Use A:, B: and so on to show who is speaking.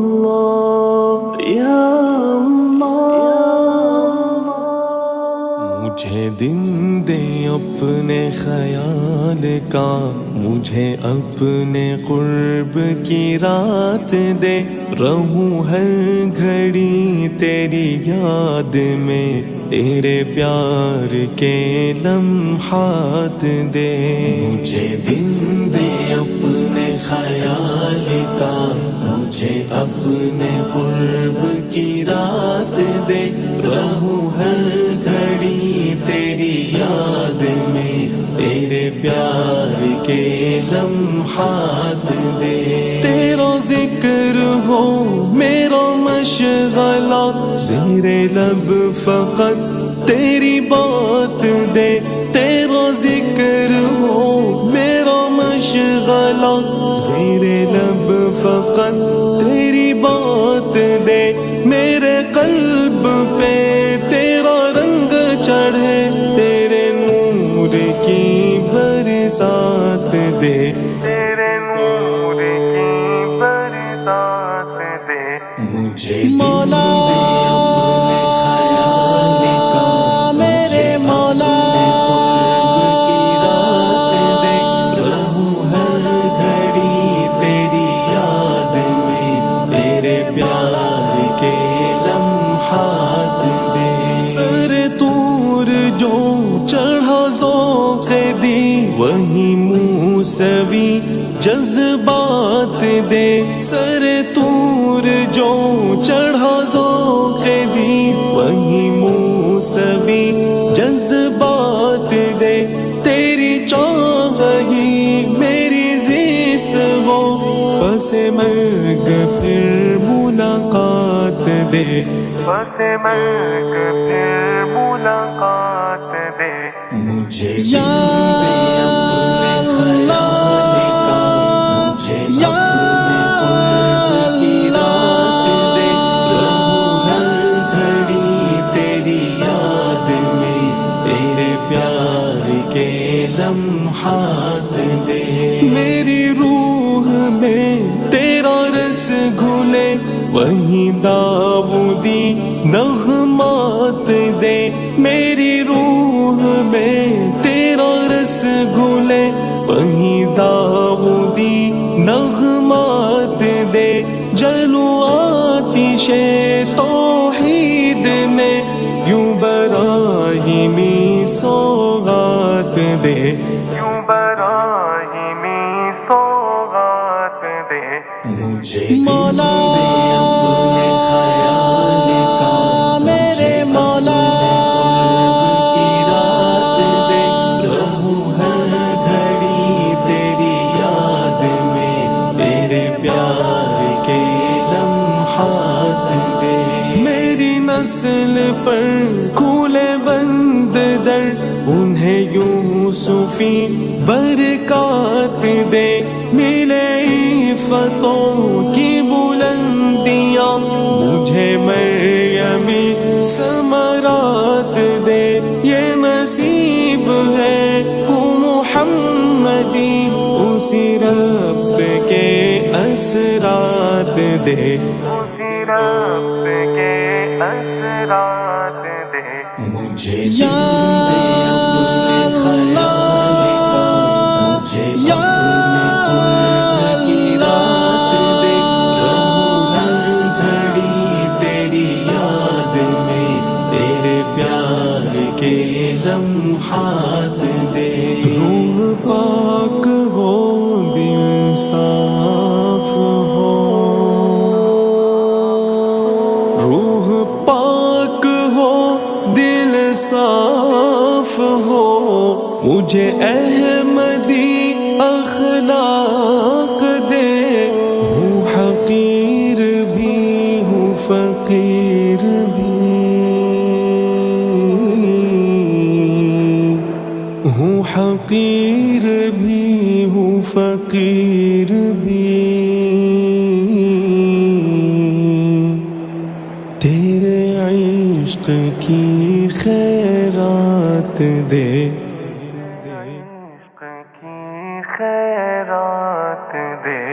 A: اللہ یا اللہ، مجھے دن دے اپنے خیال کا، مجھے اپنے قرب کی رات دے، رہوں ہر گھڑی تیری یاد میں، تیرے پیار کے لمحات دے، مجھے دن دے اپنے خیال کا، مجھے اپنے قرب کی رات دے، رہوں ہر گھڑی تیری یاد میں، تیرے پیار کے لمحات دے، تیرا ذکر ہو میرا مشغلہ، زیر لب فقط تیری بات دے، تیرا ذکر ہو میرا مشغلہ، زیر لب فقط تیری بات دے، میرے قلب پہ تیرا رنگ چڑھے، تیرے نور کی برسات دے، تیرے نور کی برسات دے، مجھے مولا جو چڑھا ذوق دی، وہی موسوی جذبات دے، سر طور جو چڑھا ذوق دی، وہی موسوی جذبات دے، تیری چاہ ہی میری زیست ہو، پس مرگ پھر ملاقات دے، پس مرگ پھر ملاقات دے، مجھے یا اللہ یا اللہ، ہر گھڑی تیری یاد میں، تیرے پیار کے لمحات دے، میری روح میں تیرا رس گھلے، وہی داؤدی نغمات دے، میری روح میں تیرا رس گھلے، وہی داؤدی نغمات دے، جلو آتش توحید میں، یوں براہیمی سوغات دے، یوں براہیمی سوغات دے، مجھے مولا میرے مولا نسل پر کھولے بند در، انہیں یوسفی برکات دے، ملے عفتوں کی بلندیاں، مجھے مریمی ثمرات دے، یہ نصیب ہے ہوں محمدی، اسی رب کے اثرات دے، اسی رب کے اثرات دے، مجھے یا اللہ یا اللہ، ہر گھڑی تیری یاد میں، تیرے پیار کے لمحات دے، روح پاک ہو دل صاف ہو، صاف ہو، مجھے احمدی اخلاق دے، ہوں حقیر بھی ہوں فقیر بھی، ہوں حقیر بھی ہوں فقیر بھی، تیرے عشق کی خیرات دے، عشق کی خیرات دے۔